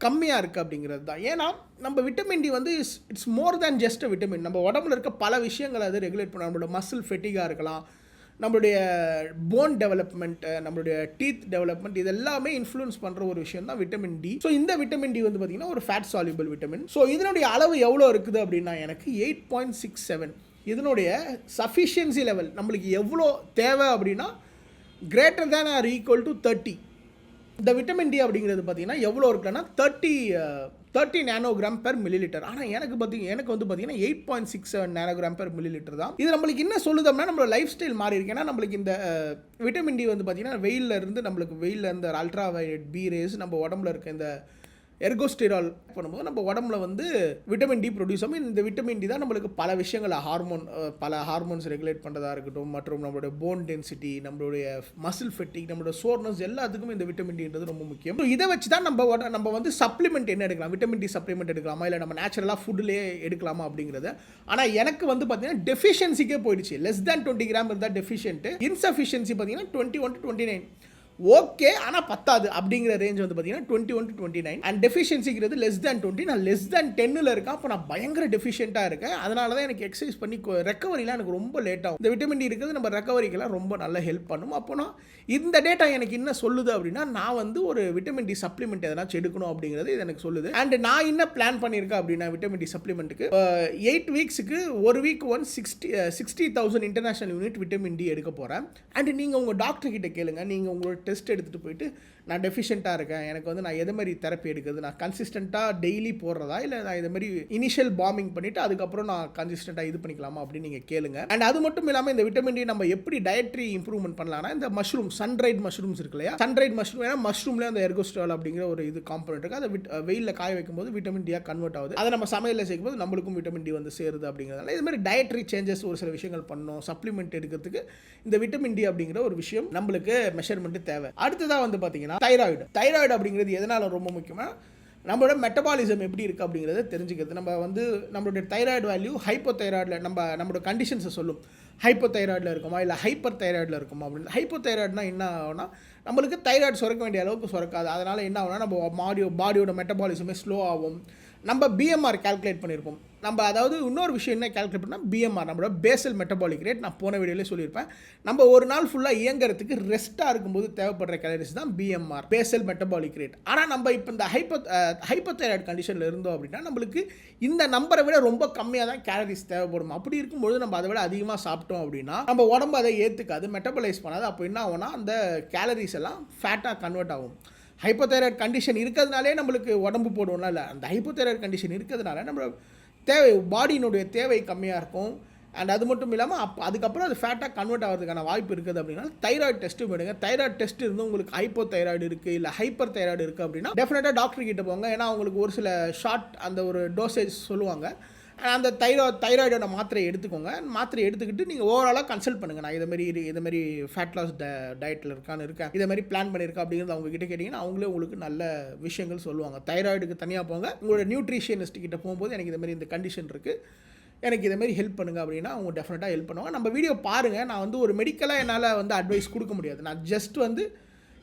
கம்மியாக இருக்குது அப்படிங்கிறது தான். ஏன்னா நம்ம விட்டமின் D வந்து it's more than just a vitamin. நம்ம உடம்புல இருக்க பல விஷயங்களை அது ரெகுலேட் பண்ண, நம்மளோட மசில் ஃபெட்டிகாக இருக்கலாம், நம்மளுடைய போன் டெவலப்மெண்ட், நம்மளுடைய டீத் டெவலப்மெண்ட், இது எல்லாமே இன்ஃப்ளூயன்ஸ் பண்ணுற ஒரு விஷயம் தான் விட்டமின் D. ஸோ இந்த விட்டமின் D வந்து பார்த்திங்கன்னா ஒரு ஃபேட் சால்யூபிள் விட்டமின். ஸோ இதனுடைய அளவு எவ்வளோ இருக்குது அப்படின்னா எனக்கு 8.67. இதனுடைய சஃபிஷியன்சி லெவல் நம்மளுக்கு எவ்வளோ தேவை அப்படின்னா greater than or equal to 30. இந்த விட்டமின் D அப்படிங்கிறது பார்த்தீங்கன்னா எவ்வளோ இருக்குன்னா 30 நானோகிராம் பெர் மில்லிலிட்டர். ஆனால் எனக்கு வந்து பார்த்தீங்கன்னா 8.67 நானோகிராம் பெர் மில்லிலிட்டர் தான். இது நம்மளுக்கு என்ன சொல்லுதோம்னா நம்மளோட லைஃப் ஸ்டைல் மாறி இருக்கு. ஏன்னா நம்மளுக்கு இந்த விட்டமின் D வந்து பார்த்தீங்கன்னா வெயிலில் இந்த அல்ட்ரா வயலட் பி ரேஸ் நம்ம உடம்புல இருக்க இந்த எர்கோஸ்டெரால் பண்ணும்போது நம்ம உடம்புல வந்து விட்டமின் D ப்ரொடியூஸ் ஆகும். இந்த விட்டமின் D தான் நம்மளுக்கு பல விஷயங்கள் பல ஹார்மோன்ஸ் ரெகுலேட் பண்ணுறதா இருக்கட்டும், மற்றும் நம்மளுடைய போன் டென்சிட்டி, நம்மளுடைய மசில் ஃபெட்டிக், நம்மளோட சோர்னஸ் எல்லாத்துக்கும் இந்த விட்டமின் Dன்றது ரொம்ப முக்கியம். இதை வச்சு தான் நம்ம வந்து சப்ளிமெண்ட் என்ன எடுக்கலாம், விட்டமின் D சப்ளிமெண்ட் எடுக்கலாமா இல்லை நம்ம நேச்சுரலாக ஃபுட்லேயே எடுக்கலாமா அப்படிங்கிறது. ஆனால் எனக்கு வந்து பார்த்தீங்கன்னா டெஃபிஷியன்சிக்கே போயிடுச்சு. லெஸ் தேன் 20 கிராம் இருந்தால் டெஃபிஷியன்ட்டு. இன்சஃபிஷியன்சி பார்த்தீங்கன்னா 21 to 29. ஓகே, ஆனால் பத்தாது அப்படிங்கிற ரேஞ்ச் வந்து பார்த்தீங்கன்னா 21 to 29. அண்ட் டெஃபிஷியன்சிங்கிறது லெஸ் தேன் 20. நான் லெஸ் தேன் 10ல் இருக்கேன். அப்போ நான் பயங்கர டெஃபிஷியண்ட்டாக இருக்கேன். அதனால தான் எனக்கு எக்ஸசைஸ் பண்ணி ரெக்கவரிலாம் எனக்கு ரொம்ப லேட் ஆகும். இந்த விட்டமின் டி இருக்கிறது நம்ம ரெக்கவரிக்கெல்லாம் ரொம்ப நல்லா ஹெல்ப் பண்ணும். அப்போனா இந்த டேட்டா எனக்கு என்ன சொல்லுது அப்படின்னா, நான் வந்து ஒரு விட்டமின் டி சப்ளிமெண்ட் எதனாச்சும் எடுக்கணும் அப்படிங்கிறது இது எனக்கு சொல்லுது. அண்ட் நான் என்ன பிளான் பண்ணியிருக்கேன் அப்படின்னா, விட்டமின் டி சப்ளிமெண்ட்டுக்கு 8 வீக்ஸுக்கு ஒரு week 60,000 international unit vitamin D எடுக்க போகிறேன். அண்ட் நீங்கள் உங்கள் டாக்டர் கிட்ட கேளுங்க, நீங்கள் உங்களோட டெஸ்ட் எடுத்துகிட்டு போயிட்டு நான் டெஃபிஷியண்ட்டாக இருக்கேன், எனக்கு வந்து நான் எது மாதிரி தெரப்பி எடுக்கிறது, நான் கன்சிஸ்டண்ட்டாக டெய்லி போடுறதா, இல்லை நான் இது மாதிரி இனிஷியல் பாம்பிங் பண்ணிவிட்டு அதுக்கப்புறம் நான் கன்சிஸ்டண்ட்டாக இது பண்ணிக்கலாமா அப்படின்னு நீங்கள் கேளுங்க. அண்ட் அது மட்டும் இல்லாமல் இந்த விட்டமின் டி நம்ம எப்படி டயட்ரி இம்ப்ரூவ்மெண்ட் பண்ணலாம்னா, இந்த மஷ்ரூம் சன்ரைட் மஷ்ரூம்ஸ் இருக்கு இல்லையா, சன்ரைட் மஷ்ரூம், ஏன்னா மஷ்ரூம்லேயே அந்த எர்கோஸ்ட்ரால் அப்படிங்கிற ஒரு இது காம்பனண்ட் இருக்குது. அதை வெயிலில் காய வைக்கும்போது விட்டமின் டியாக கன்வெர்ட் ஆகுது. அதை நம்ம சமையலில் சேர்க்கும்போது நம்மளுக்கும் விட்டமின் டி வந்து சேருது. அப்படிங்கிறதால இது மாதிரி டயட்ரி சேஞ்சஸ் ஒரு சில விஷயங்கள் பண்ணணும். சப்ளிமெண்ட் எடுக்கிறதுக்கு இந்த விட்டமின் டி அப்படிங்கிற ஒரு விஷயம் நம்மளுக்கு மெஷர்மெண்ட் தேவை. அடுத்ததாக வந்து பார்த்தீங்கன்னா தைராய்டு அப்படிங்கிறது எதனால் ரொம்ப முக்கியமாக, நம்மளோட மெட்டபாலிசம் எப்படி இருக்குது அப்படிங்கிறத தெரிஞ்சுக்கிறது. நம்ம வந்து நம்மளுடைய தைராய்டு வேல்யூ ஹைப்போதைராய்டில் நம்மளோட கண்டிஷன்ஸை சொல்லும். ஹைப்போதைராய்டில் இருக்குமா இல்லை ஹைப்பர் தைராய்டில் இருக்குமா அப்படின்னு. ஹைப்போதைராய்டுனா என்ன ஆகும்னா, நம்மளுக்கு தைராய்டு சுரக்க வேண்டிய அளவுக்கு சுரக்காது. அதனால் என்ன ஆகும்னா, நம்ம பாடியோட மெட்டபாலிசமே ஸ்லோ ஆகும். நம்ம பிஎம்ஆர் கால்குலேட் பண்ணியிருப்போம். நம்ம அதாவது இன்னொரு விஷயம் என்ன கால்குலேட் பண்ணால் பிஎம்ஆர், நம்மளோட பேசல் மெட்டபாலிக் ரேட். நான் போன வீடியோவிலே சொல்லியிருப்பேன். நம்ம ஒரு நாள் ஃபுல்லாக இயங்கிறதுக்கு ரெஸ்ட்டாக இருக்கும்போது தேவைப்படுற கேலரிஸ் தான் பிஎம்ஆர், பேசல் மெட்டபாலிக் ரேட். ஆனால் நம்ம இப்போ இந்த ஹைப்போதைராய்டு கண்டிஷனில் இருந்தோம் அப்படின்னா நம்மளுக்கு இந்த நம்பரை விட ரொம்ப கம்மியாக தான் கேலரிஸ் தேவைப்படும். அப்படி இருக்கும்போது நம்ம அதை விட அதிகமாக சாப்பிட்டோம் அப்படின்னா நம்ம உடம்பு அதை ஏற்றுக்காது, மெட்டபலைஸ் பண்ணாது. அப்போ என்ன ஆகும்னா, அந்த கேலரிஸ் எல்லாம் ஃபேட்டாக கன்வெர்ட் ஆகும். ஹைப்போதைராய்டு கண்டிஷன் இருக்கிறதுனாலே நம்மளுக்கு உடம்பு போடுவோம்னா இல்லை, அந்த ஹைப்போதைராய்டு கண்டிஷன் இருக்கிறதுனால நம்ம பாடியினுடைய தேவை கம்மியாக இருக்கும். அண்ட் அது மட்டும் இல்லாமல் அதுக்கப்புறம் அது ஃபேட்டாக கன்வெர்ட் ஆகிறதுக்கான வாய்ப்பு இருக்குது. அப்படின்னா தைராய்டு டெஸ்ட்டு போடுங்க. தைராய்டு டெஸ்ட் இருந்து உங்களுக்கு ஹைப்போதைராய்டு இருக்குது இல்லை ஹைப்பர் தைராய்டு இருக்குது அப்படின்னா டெஃபினட்டாக டாக்டர் கிட்ட போங்க. ஏன்னா அவங்களுக்கு ஒரு சில ஷார்ட் அந்த ஒரு டோசேஜ் சொல்லுவாங்க. அந்த தைராய்டோட மாத்திரையை எடுத்துக்கோங்க. மாத்திரை எடுத்துக்கிட்டு நீங்கள் ஓவராலாக கன்சல்ட் பண்ணுங்கள். நான் இதுமாரி ஃபேட் லாஸ் டயட்டில் இருக்கேன், இதை மாதிரி பிளான் பண்ணியிருக்கேன் அப்படிங்கிறது அவங்க கிட்ட கேட்டிங்கன்னா அவங்களே உங்களுக்கு நல்ல விஷயங்கள் சொல்லுவாங்க. தைராய்டுக்கு தனியாக போங்க. உங்களோட நியூட்ரிஷனிஸ்ட் கிட்ட போகும்போது எனக்கு இது மாதிரி இந்த கண்டிஷன் இருக்குது, எனக்கு இதை மாதிரி ஹெல்ப் பண்ணுங்கள் அப்படின்னா அவங்க டெஃபினட்டாக ஹெல்ப் பண்ணுவாங்க. நம்ம வீடியோ பாருங்கள். நான் வந்து ஒரு மெடிக்கலாக என்னால் வந்து அட்வைஸ் கொடுக்க முடியாது. நான் ஜஸ்ட் வந்து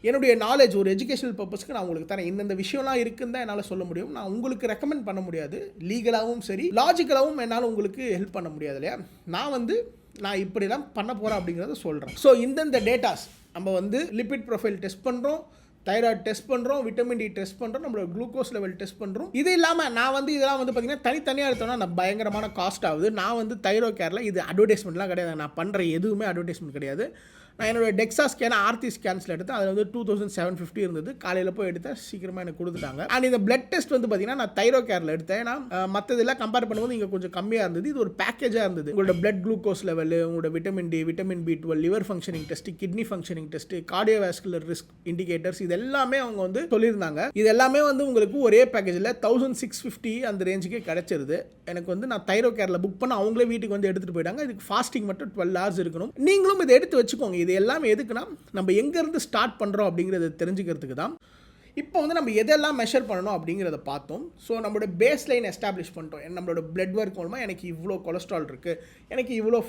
என்னுடைய நாலேஜ் ஒரு எஜுகேஷனல் பர்பஸ்க்கு நான் உங்களுக்கு தரேன். இந்த விஷயம்லாம் இருக்குன்னு தான் என்னால் சொல்ல முடியும். நான் உங்களுக்கு ரெக்கமெண்ட் பண்ண முடியாது. லீகலாகவும் சரி லாஜிக்கலாகவும் என்னால் உங்களுக்கு ஹெல்ப் பண்ண முடியாது இல்லையா. நான் இப்படிலாம் பண்ண போகிறேன் அப்படிங்கிறத சொல்கிறேன். ஸோ இந்தந்த டேட்டாஸ் நம்ம வந்து லிபிட் ப்ரொஃபைல் டெஸ்ட் பண்ணுறோம், தைராய்டு டெஸ்ட் பண்ணுறோம், விட்டமின் டி டெஸ்ட் பண்ணுறோம், நம்மளோட குளுக்கோஸ் லெவல் டெஸ்ட் பண்ணுறோம். இது இல்லாமல் நான் வந்து இதெல்லாம் வந்து பார்த்திங்கன்னா தனித்தனியாக எடுத்தோன்னா நான் பயங்கரமான காஸ்ட் ஆகுது. நான் வந்து தைரோ கேரில் இது அட்வர்டைஸ்மெண்ட்லாம் கிடையாது. நான் பண்ணுற எதுவுமே அட்வர்டைஸ்மெண்ட் கிடையாது. நான் என்னோட டெக்ஸா ஸ்கேன் ஆர்த்தி ஸ்கேன்ஸில் எடுத்தேன். அதில் வந்து 2750 இருந்தது. காலையில் போய் எடுத்தேன், சீக்கிரமாக எனக்கு கொடுத்துட்டாங்க. அண்ட் இந்த பிளட் டெஸ்ட் வந்து பார்த்தீங்கன்னா நான் தைரோ கேரில் எடுத்தேன். ஏன்னா மற்றதெல்லாம் கம்பேர் பண்ணும்போது இங்கே கொஞ்சம் கம்மியாக இருந்தது. இது ஒரு பேக்கேஜாக இருந்தது. உங்களோட பிளட் குளுக்கோஸ் லெவல், உங்களோட vitamin D, vitamin B12, liver functioning test, kidney functioning test, cardiovascular risk indicators, இது எல்லாமே அவங்க வந்து சொல்லியிருந்தாங்க. இது எல்லாமே வந்து உங்களுக்கு ஒரே பேக்கேஜில் 1650 அந்த ரேஞ்சுக்கே கிடைச்சிருது. எனக்கு வந்து நான் தைரோ கேரில் புக் பண்ண அவங்களே வீட்டுக்கு வந்து எடுத்துகிட்டு போயிட்டாங்க. இதுக்கு ஃபாஸ்டிங் மட்டும் 12 hours இருக்கணும். நீங்களும் இதை எடுத்து வச்சுக்கோங்க. இது எல்லாமே எதுக்குன்னா நம்ம எங்கேருந்து ஸ்டார்ட் பண்ணுறோம் அப்படிங்கிறத தெரிஞ்சுக்கிறதுக்கு தான். இப்போ வந்து நம்ம எதெல்லாம் மெஷர் பண்ணணும் அப்படிங்கிறத பார்த்தோம். ஸோ நம்மளோட பேஸ் லைன் எஸ்டாப்ளிஷ் பண்ணிட்டோம். நம்மளோட பிளட் ஒர்க் மூலமாக எனக்கு இவ்வளோ கொலஸ்ட்ரால் இருக்குது, எனக்கு இவ்வளோ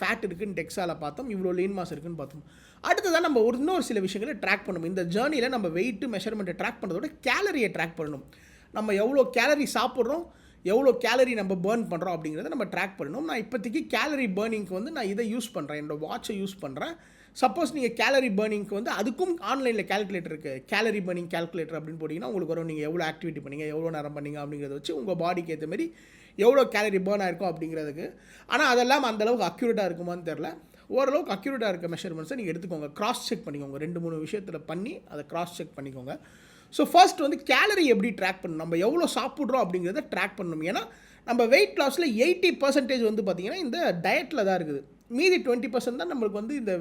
ஃபேட் இருக்குன்னு டெக்ஸாவில் பார்த்தோம், இவ்வளோ லீன் மாஸ் இருக்குன்னு பார்த்தோம். அடுத்ததான் நம்ம இன்னொரு சில விஷயங்களை ட்ராக் பண்ணணும். இந்த ஜேர்னியில் நம்ம வெயிட் மெஷர்மெண்ட்டை ட்ராக் பண்ணுறதோட கேலரியை ட்ராக் பண்ணணும். நம்ம எவ்வளோ கேலரி சாப்பிட்றோம், எவ்வளோ கேலரி நம்ம பேர்ன் பண்ணுறோம் அப்படிங்கிறத நம்ம ட்ராக் பண்ணணும். நான் இப்போதைக்கு கேலரி பேர்னிங்க்கு வந்து நான் இதை யூஸ் பண்ணுறேன், என்னோட வாட்சை யூஸ் பண்ணுறேன். சப்போஸ் நீங்கள் கேலரி பேர்னிங்க்கு வந்து அதுக்கும் ஆன்லைனில் கேல்குலேட்டர் இருக்குது. கேலரி பேர்னிங் கேல்குலேட்டர் அப்படின்னு போட்டிங்கன்னா உங்களுக்கு வரும். நீங்கள் எவ்வளோ ஆக்டிவிட்டி பண்ணீங்க, எவ்வளோ நேரம் பண்ணீங்க அப்படிங்கிறத வச்சு உங்கள் பாடிக்கு ஏற்ற மாதிரி எவ்வளோ கேலரி பேர்ன் ஆயிருக்கும் அப்படிங்கிறதுக்கு. ஆனால் அதெல்லாம் அந்தளவுக்கு அக்யூரேட்டாக இருக்குமான்னு தெரில. ஓரளவுக்கு அக்யூரேட்டாக இருக்க மெஷர்மெண்ட்ஸை நீங்கள் எடுத்துக்கோங்க, கிராஸ் செக் பண்ணிக்கோங்க. 2-3 விஷயத்தில் பண்ணி அதை கிராஸ் செக் பண்ணிக்கோங்க. ஸோ ஃபர்ஸ்ட் வந்து கேலரி எப்படி ட்ராக் பண்ணணும், நம்ம எவ்வளோ சாப்பிட்றோம் அப்படிங்கிறத ட்ராக் பண்ணணும். ஏன்னா நம்ம வெயிட் லாஸில் 80% வந்து பார்த்திங்கன்னா இந்த டயட்டில் தான் இருக்குது. மீதி 20% தான் நம்மளுக்கு வந்து இந்த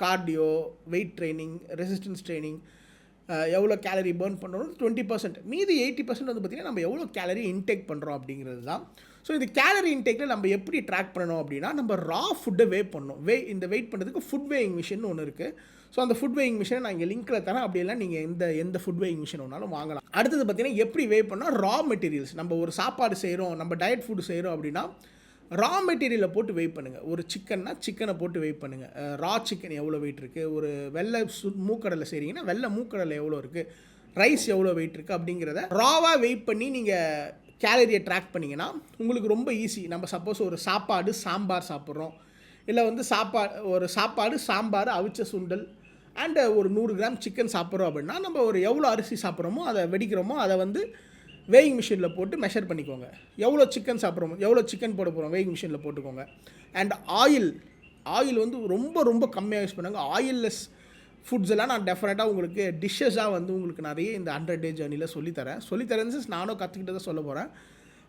cardio, weight training, resistance training, எவ்வளோ கேலரி பேர்ன் பண்ணுறோம் 20%. மீதி 80% வந்து பார்த்திங்கன்னா நம்ம எவ்வளோ கேலரி இன்டேக் பண்ணுறோம் அப்படிங்கிறது தான். ஸோ இந்த கேலரி இன்டேக்கில் நம்ம எப்படி ட்ராக் பண்ணணும் அப்படின்னா, நம்ம ரா ஃபுட்டை வே பண்ணணும். இந்த வெயிட் பண்ணுறதுக்கு ஃபுட் வேயிங் மிஷின் ஒன்று இருக்குது. ஸோ அந்த ஃபுட் வேயிங் மிஷினை நான் இங்கே லிங்க்கில் தரேன். அப்படியெல்லாம் நீங்கள் எந்த ஃபுட் வேயிங் மிஷின் ஒன்றாலும் வாங்கலாம். அடுத்தது பார்த்திங்கன்னா எப்படி வே பண்ணால் ரா மெட்டீரியல்ஸ், நம்ம ஒரு சாப்பாடு செய்கிறோம், நம்ம டயட் ஃபுட் செய்கிறோம் அப்படின்னா ரா மெட்டீரியலை போட்டு வெயிட் பண்ணுங்கள். ஒரு சிக்கன்னா சிக்கனை போட்டு வெயிட் பண்ணுங்கள். ரா சிக்கன் எவ்வளோ வெயிட் இருக்குது, ஒரு வெள்ளை மூக்கடலை செய்கிறீங்கன்னா வெள்ளை மூக்கடலை எவ்வளோ இருக்குது, ரைஸ் எவ்வளோ வெயிட் இருக்குது அப்படிங்கிறத ராவாக வெயிட் பண்ணி நீங்கள் கேலரியை ட்ராக் பண்ணிங்கன்னா உங்களுக்கு ரொம்ப ஈஸி. நம்ம சப்போஸ் ஒரு சாப்பாடு சாம்பார் சாப்பிட்றோம், இல்லை வந்து சாப்பாடு சாம்பார் அவிச்ச சுண்டல் அண்டு ஒரு 100 கிராம் சிக்கன் சாப்பிட்றோம் அப்படின்னா நம்ம ஒரு எவ்வளோ அரிசி சாப்பிட்றோமோ அதை வெடிக்கிறோமோ அதை வந்து வேயிங் மிஷினில் போட்டு மெஷர் பண்ணிக்கோங்க. எவ்வளோ சிக்கன் சாப்பிட்றோமோ, எவ்வளோ சிக்கன் போட போகிறோம் வேயிங் மிஷினில் போட்டுக்கோங்க. அண்ட் ஆயில் வந்து ரொம்ப ரொம்ப கம்மியாக யூஸ் பண்ணுங்க. ஆயில்லெஸ் ஃபுட்ஸ் எல்லாம் நான் டெஃபினட்டாக உங்களுக்கு டிஷ்ஷஸாக வந்து உங்களுக்கு நிறைய இந்த 100 டே ஜர்னியில் சொல்லித்தரேன் நானும் கற்றுக்கிட்டு தான் சொல்ல போகிறேன்.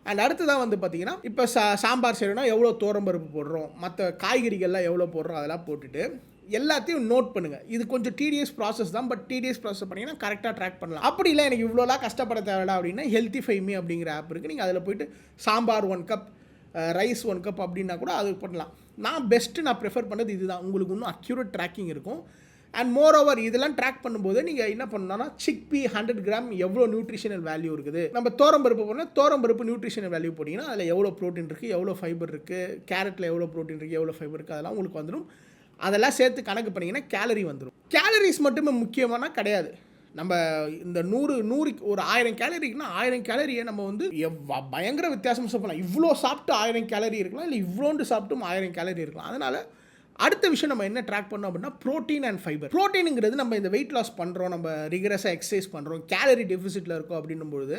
அண்ட் அடுத்ததான் வந்து பார்த்திங்கன்னா இப்போ சாம்பார் செய்யணும்னா எவ்வளோ துவரம்பருப்பு போடுறோம், மற்ற காய்கறிகள்லாம் எவ்வளோ போடுறோம், அதெல்லாம் போட்டுட்டு எல்லாத்தையும் நோட் பண்ணுங்கள். இது கொஞ்சம் டிடிஎஸ் ப்ராசஸ் தான், பட் டிடிஎஸ் ப்ராசஸ் பண்ணிங்கன்னா கரெக்டாக ட்ராக் பண்ணலாம். அப்படி இல்லை எனக்கு இவ்வளோலாம் கஷ்டப்பட தேவையில்ல அப்படின்னா ஹெல்த்திஃபை மீ அப்படிங்கிற ஆப் இருக்குது. நீங்கள் அதில் போய்ட்டு சாம்பார் 1 கப், ரைஸ் 1 கப் அப்படின்னா கூட அது பண்ணலாம். நான் ப்ரிஃபர் பண்ணது இதுதான். உங்களுக்கு இன்னும் அக்யூரேட் ட்ராக்கிங் இருக்கும். அண்ட் மோர் ஓவர் இதெல்லாம் ட்ராக் பண்ணும்போது நீங்கள் என்ன பண்ணணும்னா சிக்பி 100 கிராம் எவ்வளோ நியூட்ரிஷனல் வேல்யூ இருக்குது, நம்ம தோரம்பருப்பு போனால் தோரம்பருப்பு நியூட்ரிஷனல் வேல்யூ போட்டிங்கன்னா அதில் எவ்வளோ ப்ரோட்டீன் இருக்குது, எவ்வளோ ஃபைபர் இருக்குது, கேரட்டில் எவ்வளோ ப்ரோட்டீன் இருக்குது, எவ்வளோ ஃபைபர் இருக்குது, அதெல்லாம் உங்களுக்கு வந்துடும். அதெல்லாம் சேர்த்து கணக்கு பண்ணிங்கன்னா கேலரி வந்துடும். கேலரிஸ் மட்டுமே முக்கியமான கிடையாது. நம்ம இந்த 100 ஒரு 1000 கேலரிக்குன்னா 1000 கேலரியை நம்ம வந்து பயங்கர வித்தியாசமாக சாப்பிடலாம். இவ்வளோ சாப்பிட்டு 1000 கேலரி இருக்கலாம், இல்லை இவ்வளோண்டு சாப்பிட்டும் 1000 கேலரி இருக்கலாம். அதனால் அடுத்த விஷயம் நம்ம என்ன ட்ராக் பண்ணோம் அப்படின்னா ப்ரோட்டீன் அண்ட் ஃபைபர். ப்ரோட்டீனுங்கிறது நம்ம இந்த வெயிட் லாஸ் பண்ணுறோம், நம்ம ரிகரஸாக எக்ஸசைஸ் பண்ணுறோம், கேலரி டெஃபிசிட்டில் இருக்கோம் அப்படின்னும்பொழுது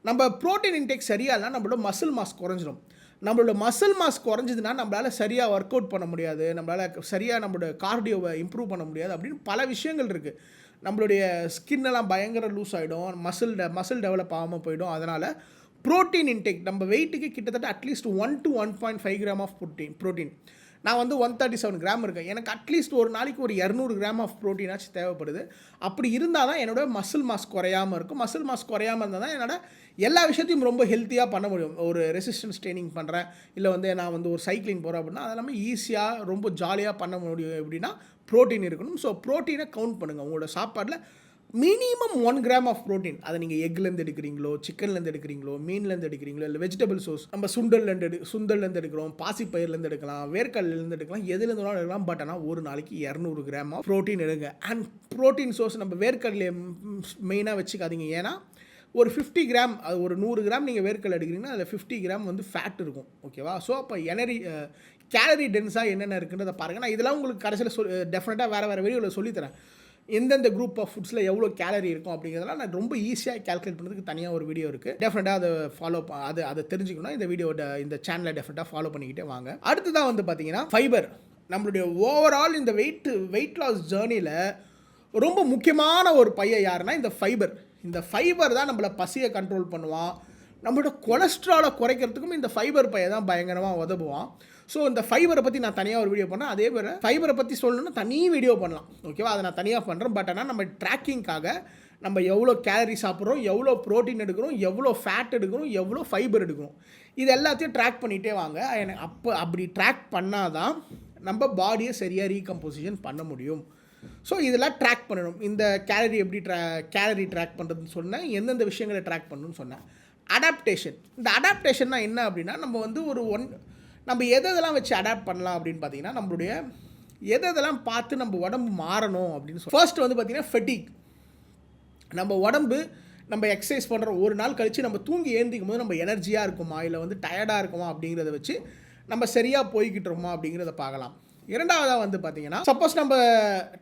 நம்ம ப்ரோட்டீன் இன்டேக் சரியாக இல்லைனா நம்மளோட மசில் மாஸ் குறைஞ்சிடும். நம்மளோட மசில் மாஸ் குறைஞ்சதுன்னா நம்மளால் சரியாக ஒர்க் அவுட் பண்ண முடியாது, நம்மளால் சரியாக நம்மளோட கார்டியோவை இம்ப்ரூவ் பண்ண முடியாது அப்படின்னு பல விஷயங்கள் இருக்குது. நம்மளுடைய ஸ்கின்னெல்லாம் பயங்கர லூஸ் ஆகிடும், மசில் டெவலப் ஆகாமல் போயிடும். அதனால் ப்ரோட்டீன் இன்டேக் நம்ம வெயிட்டுக்கு கிட்டத்தட்ட at least 1 to 1.5 gram of protein. நான் வந்து 137 கிராம் இருக்கேன், எனக்கு அட்லீஸ்ட் ஒரு நாளைக்கு ஒரு 200 கிராம் ஆஃப் ப்ரோட்டீனாச்சும் தேவைப்படுது. அப்படி இருந்தால் தான் என்னோட மசில் மாஸ் குறையாமல் இருக்கும். மசில் மாஸ் குறையாமல் இருந்தால் தான் என்னோட எல்லா விஷயத்தையும் ரொம்ப ஹெல்த்தியாக பண்ண முடியும். ஒரு ரெசிஸ்டன்ஸ் ட்ரைனிங் பண்ணுறேன், இல்லை வந்து நான் வந்து ஒரு சைக்கிளிங் போகிறேன் அப்படின்னா அதெல்லாமே ஈஸியாக ரொம்ப ஜாலியாக பண்ண முடியும். எப்படின்னா ப்ரோட்டீன் இருக்கணும். ஸோ ப்ரோட்டீனை கவுண்ட் பண்ணுங்கள். உங்களோட சாப்பாட்டில் மினிமம் 1 கிராம் ஆஃப் ப்ரோட்டீன். அதை நீங்கள் எக்லேருந்து எடுக்கிறீங்களோ, சிக்கன்லேருந்து எடுக்கிறீங்களோ, மீன்லேருந்து எடுக்கிறீங்களோ, இல்லை வெஜிடபிள் சோர்ஸ் நம்ம சுண்டல்லேருந்து எடுக்கிறோம், பாசிப்பயிர்லேருந்து எடுக்கலாம், வேர்க்கடலேருந்து எடுக்கலாம், எதுலேருந்து வேணாலும் எடுக்கலாம். பட் ஆனால் ஒரு நாளைக்கு 200 கிராம் ஆஃப் ப்ரோட்டீன் எடுங்க. அண்ட் ப்ரோட்டீன் சோர்ஸ் நம்ம வேர்க்கடலையை மெயினாக வச்சுக்காதீங்க. ஏன்னா ஒரு 50 கிராம், அது ஒரு 100 கிராம் நீங்கள் வேர்க்கடலை எடுக்கிறீங்கன்னா அதில் 50 கிராம் வந்து ஃபேட் இருக்கும். ஓகேவா? ஸோ அப்போ கேலரி டென்ஸாக என்னென்ன இருக்குன்றதை பாருங்கள். நான் இதெல்லாம் உங்களுக்கு கடைசியில் டெஃபினட்டாக வேறு வீடியோவில் சொல்லித்தரேன். எந்தெந்த குரூப் ஆஃப் ஃபுட்ஸில் எவ்வளோ கேலரி இருக்கும் அப்படிங்கிறதெல்லாம் நான் ரொம்ப ஈஸியாக கேல்குலேட் பண்ணுறதுக்கு தனியாக ஒரு வீடியோ இருக்குது. டெஃபினட்டாக அதை தெரிஞ்சுக்கணும். இந்த சேனலை டெஃபினட்டாக ஃபாலோ பண்ணிக்கிட்டே வாங்க. அடுத்ததான் வந்து பார்த்தீங்கன்னா ஃபைபர். நம்மளுடைய ஓவரால் இந்த வெயிட் லாஸ் ஜேர்னியில் ரொம்ப முக்கியமான ஒரு பையன் யாருன்னா இந்த ஃபைபர் தான் நம்மளை பசியை கண்ட்ரோல் பண்ணுவான். நம்மளோட கொலஸ்ட்ராலை குறைக்கிறதுக்கும் இந்த ஃபைபர் பையன் தான் பயங்கரமாக உதவுவான். ஸோ இந்த ஃபைபரை பற்றி நான் தனியாக ஒரு வீடியோ பண்ணேன். அதே மாதிரி ஃபைபரை பற்றி சொல்லணும்னா தனி வீடியோ பண்ணலாம். ஓகேவா? அதை நான் தனியாக பண்ணுறேன். பட் ஆனால் நம்ம ட்ராக்கிங்காக நம்ம எவ்வளோ கேலரி சாப்பிட்றோம், எவ்வளோ ப்ரோட்டீன் எடுக்கிறோம், எவ்வளோ ஃபேட் எடுக்கிறோம், எவ்வளோ ஃபைபர் எடுக்கிறோம், இது எல்லாத்தையும் ட்ராக் பண்ணிகிட்டே வாங்க. அப்படி ட்ராக் பண்ணால் தான் நம்ம பாடியை சரியாக ரீகம்போசிஷன் பண்ண முடியும். ஸோ இதெல்லாம் ட்ராக் பண்ணணும். இந்த கேலரி ட்ராக் பண்ணுறதுன்னு சொன்னேன். எந்தெந்த விஷயங்களை ட்ராக் பண்ணணும்னு சொன்னேன். இந்த அடாப்டேஷன்னா என்ன அப்படின்னா நம்ம வந்து நம்ம எதெல்லாம் வச்சு அடாப்ட் பண்ணலாம் அப்படின்னு பார்த்தீங்கன்னா நம்மளுடைய எதெல்லாம் பார்த்து நம்ம உடம்பு மாறணும் அப்படின்னு ஃபர்ஸ்ட் வந்து பார்த்தீங்கன்னா ஃபெட்டிக். நம்ம எக்ஸசைஸ் பண்ணுற ஒரு நாள் கழித்து நம்ம தூங்கி ஏந்திக்கும் போது நம்ம எனர்ஜியாக இருக்குமா, இல்லை வந்து டயர்டாக இருக்குமா அப்படிங்கிறத வச்சு நம்ம சரியாக போய்கிட்டுருமா அப்படிங்கிறத பார்க்கலாம். இரண்டாவதாக வந்து பார்த்தீங்கன்னா சப்போஸ் நம்ம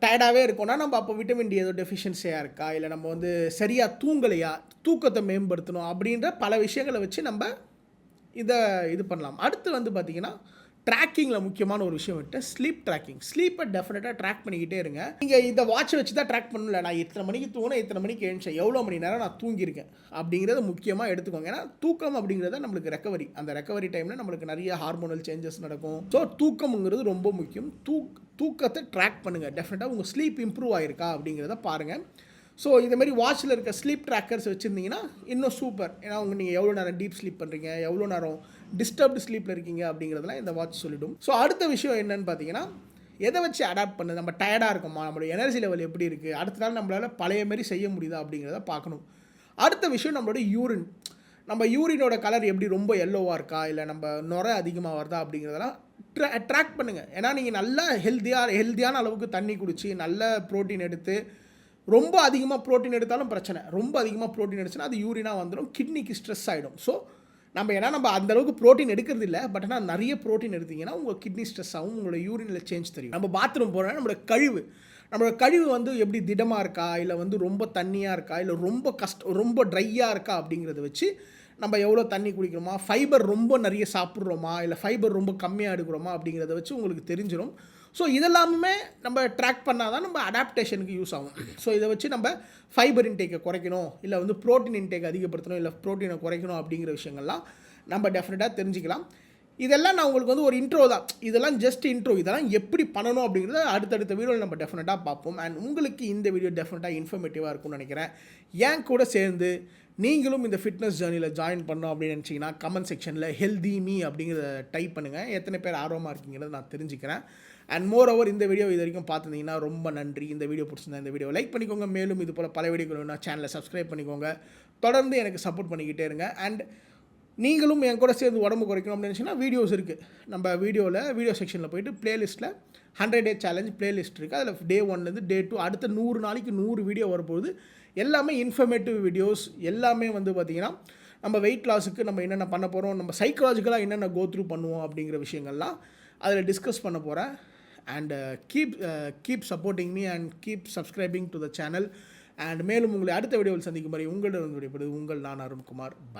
டயர்டாகவே இருக்கோம்னா நம்ம அப்போ விட்டமின் டி ஏதோ டெஃபிஷியன்சியாக இருக்கா, இல்லை நம்ம வந்து சரியாக தூங்கலையா, தூக்கத்தை மேம்படுத்தணும் அப்படின்ற பல விஷயங்களை வச்சு நம்ம இது பண்ணலாம். அடுத்து வந்து பார்த்தீங்கன்னா ட்ராக்கிங்கில் முக்கியமான ஒரு விஷயம் விட்டு ஸ்லீப்பை டெஃபினட்டாக ட்ராக் பண்ணிக்கிட்டே இருங்க. நீங்கள் இந்த வாட்சை வச்சு தான் ட்ராக் பண்ணல, நான் இத்தனை மணிக்கு தூங்கினேன், இத்தனை மணிக்கு எழுந்தேன், எவ்வளோ மணி நேரம் நான் தூங்கியிருக்கேன் அப்படிங்கிறத முக்கியமாக எடுத்துக்கோங்க. ஏன்னா தூக்கம் அப்படிங்கிறத நம்மளுக்கு அந்த ரெக்கவரி டைமில் நம்மளுக்கு நிறைய ஹார்மோனல் சேஞ்சஸ் நடக்கும். ஸோ தூக்கம்ங்கிறது ரொம்ப முக்கியம். தூக்கத்தை ட்ராக் பண்ணுங்கள். டெஃபினட்டாக உங்கள் ஸ்லீப் இம்ப்ரூவ் ஆகிருக்கா அப்படிங்கிறத பாருங்கள். ஸோ இதுமாதிரி வாட்சில் இருக்க ஸ்லீப் ட்ராக்கர்ஸ் வச்சுருந்தீங்கன்னா இன்னும் சூப்பர். ஏன்னா நீங்கள் எவ்வளோ நேரம் டீப் ஸ்லீப் பண்ணுறீங்க, எவ்வளோ நேரம் டிஸ்டர்ப்டு ஸ்லீப்பில் இருக்கீங்க அப்படிங்கிறதுலாம் இந்த வாட்ச் சொல்லிடும். ஸோ அடுத்த விஷயம் என்னன்னு பார்த்தீங்கன்னா எதை வச்சு அடாப்ட் பண்ணுது, நம்ம டயர்டாக இருக்கோமா, நம்மளோட எனர்ஜி லெவல் எப்படி இருக்குது, அடுத்த நாள் நம்மளால் பழைய மாரி செய்ய முடியுதா அப்படிங்கிறத பார்க்கணும். அடுத்த விஷயம் நம்மளோட யூரின். நம்ம யூரினோட கலர் எப்படி ரொம்ப எல்லோவாக இருக்கா, இல்லை நம்ம நுரை அதிகமாக வருதா அப்படிங்கிறதெல்லாம் ட்ராக் பண்ணுங்கள். ஏன்னா நீங்கள் நல்லா ஹெல்த்தியான அளவுக்கு தண்ணி குடித்து நல்ல ப்ரோட்டீன் எடுத்து, ரொம்ப அதிகமாக ப்ரோட்டீன் எடுத்தாலும் பிரச்சனை, ரொம்ப அதிகமாக ப்ரோட்டீன் எடுத்துன்னா அது யூரினாக வந்துடும், கிட்னிக்கு ஸ்ட்ரெஸ் ஆகிடும். ஸோ நம்ம அந்தளவுக்கு ப்ரோட்டீன் எடுக்கிறது இல்லை, பட் ஆனால் நிறைய ப்ரோட்டீன் எடுத்திங்கன்னா உங்கள் கிட்னி ஸ்ட்ரெஸ் ஆகும், உங்களோட யூரினில் சேஞ்ச் தெரியும். நம்ம பாத்ரூம் போகிறோன்னா நம்மளோட கழிவு வந்து எப்படி திடமாக இருக்கா, இல்லை வந்து ரொம்ப தண்ணியாக இருக்கா, இல்லை ரொம்ப ட்ரையாக இருக்கா அப்படிங்கிறத வச்சு நம்ம எவ்வளோ தண்ணி குடிக்கிறோமா, ஃபைபர் ரொம்ப நிறைய சாப்பிட்றோமா, இல்லை ஃபைபர் ரொம்ப கம்மியாக எடுக்கிறோமா அப்படிங்கிறத வச்சு உங்களுக்கு தெரிஞ்சிடும். ஸோ இதெல்லாமே நம்ம ட்ராக் பண்ணால் தான் நம்ம அடாப்டேஷனுக்கு யூஸ் ஆகும். ஸோ இதை வச்சு நம்ம ஃபைபர் இன்டேக்கை குறைக்கணும், இல்லை வந்து ப்ரோட்டீன் இன்டேக் அதிகப்படுத்தணும், இல்லை ப்ரோட்டீனை குறைக்கணும் அப்படிங்கிற விஷயங்கள்லாம் நம்ம டெஃபினட்டாக தெரிஞ்சுக்கலாம். இதெல்லாம் நான் உங்களுக்கு வந்து ஒரு இன்ட்ரோ தான், இதெல்லாம் ஜஸ்ட் இன்ட்ரோ. இதெல்லாம் எப்படி பண்ணணும் அப்படிங்கிறத அடுத்தடுத்த வீடியோவில் நம்ம டெஃபினட்டாக பார்ப்போம். அண்ட் உங்களுக்கு இந்த வீடியோ டெஃபினட்டாக இன்ஃபர்மேட்டிவாக இருக்கும்னு நினைக்கிறேன். என் கூட சேர்ந்து நீங்களும் இந்த ஃபிட்னஸ் ஜேர்னியில் ஜாயின் பண்ணோம் அப்படின்னு நினச்சிங்கன்னா கமெண்ட் செக்ஷனில் ஹெல்தி மீ அப்படிங்கிறத டைப் பண்ணுங்கள். எத்தனை பேர் ஆர்வமாக இருக்கீங்கிறத நான் தெரிஞ்சுக்கிறேன். அண்ட் மோர் ஓவர் இந்த வீடியோ இது வரைக்கும் பார்த்துருந்தீங்கன்னா ரொம்ப நன்றி. இந்த வீடியோ பிடிச்சிருந்தா இந்த வீடியோ லைக் பண்ணிக்கோங்க. மேலும் இது போல் பல வீடியோக்கள் வேணும்னா சேனலை சப்ஸ்கிரைப் பண்ணிக்கோங்க. தொடர்ந்து எனக்கு சப்போர்ட் பண்ணிக்கிட்டே இருங்க. அண்ட் நீங்களும் என் கூட சேர்ந்து உடம்பு குறைக்கணும் அப்படின்னு நினச்சிங்கன்னா வீடியோஸ் இருக்குது. நம்ம வீடியோ செக்ஷனில் போய்ட்டு ப்ளேலிஸ்ட்டில் 100 Day சேலஞ்ச் ப்ளேலிஸ்ட் இருக்குது. அதில் Day 1லேருந்து Day 2 அடுத்த 100 நாளைக்கு 100 வீடியோ வரப்போகுது. எல்லாமே இன்ஃபர்மேட்டிவ் வீடியோஸ். எல்லாமே வந்து பார்த்திங்கன்னா நம்ம வெயிட் லாஸுக்கு நம்ம என்னென்ன பண்ண போகிறோம், நம்ம சைக்காலஜிக்கலாக என்னென்ன கோ த்ரூ பண்ணுவோம் அப்படிங்கிற விஷயங்கள்லாம் அதில் டிஸ்கஸ் பண்ண போகிறேன். And keep supporting me and keep subscribing to the channel. And மேலும் உங்களை அடுத்த வீடியோவில் சந்திக்கும் வரை உங்களிடம் விடைபெறுவது உங்கள் நான் அருண்குமார்.